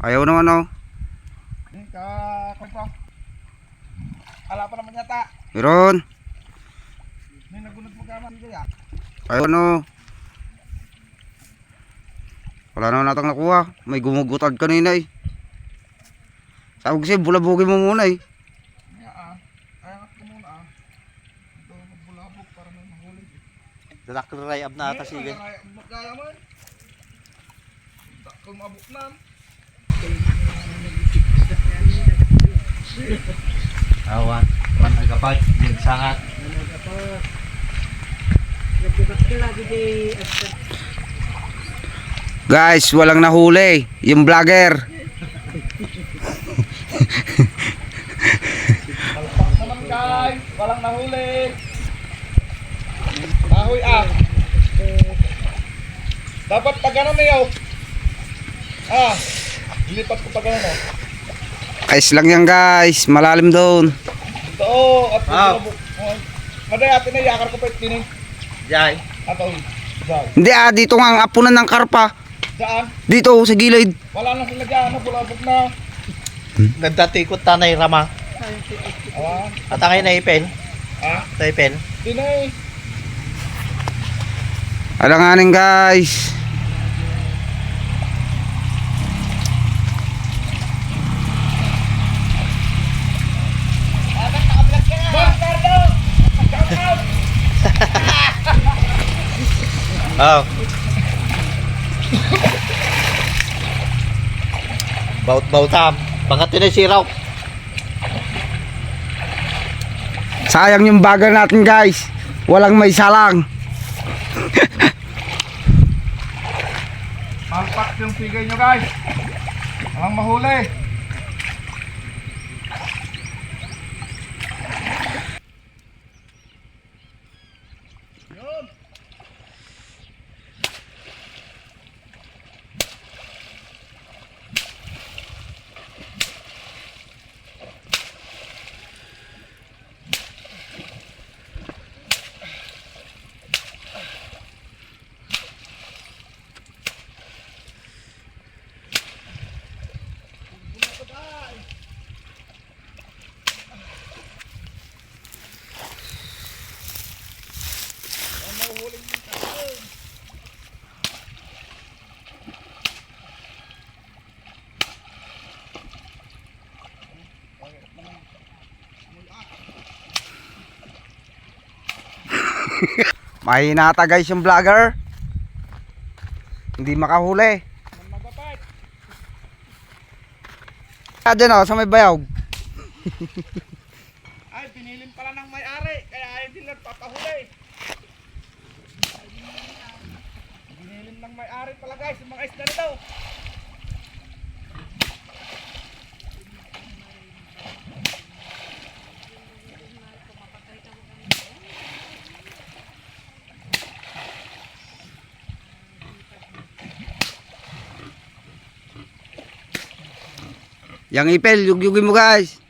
Ayaw naman oh. Kompro. Ala pa naman yata. Meron. May nagunod mo kama dito ya. Ayaw no. Wala naman natang nakuha. May gumugutad kanina eh. Sabi ko siya, bulabugin mo muna eh. Ayangat ko muna Ito magbulabog para may mahuli. Dalakray ab na ata sige. Magkaya mo eh. Kung mabuk na. Awan, man agapag, din sangat. Guys, walang nahuli. Yung vlogger. Palpak naman guys. Walang nahuli. Ahoy Dapat pag ano niyo. Ilipat ko pag ano. Ayos lang yan guys. Malalim doon. Ito at maday atin na yakar ko pa ito Jay. Ato. Dyan. Hindi dito nga ang apunan ng karpa. Saan? Dito sa gilid. Wala na sila dyan. Bulabog na. Nagdatikot tanay rama. At angay na ipin. Sa ipin. Di na eh. Alanganin guys. Oh. Baut-bautam. Pangatin ay siraw. Sayang yung bagal natin guys. Walang may salang. Malpak yung pigay nyo guys. Walang mahuli. Mahinata guys yung vlogger. Hindi makahuli. Diyan oh, sa may bayog. Ay, pinilin pala ng may-ari. Kaya ayaw din nagpapahuli. Pinilin ng may-ari pala guys. Yung mga isda nito. Yang ipel, yugyugin mo guys.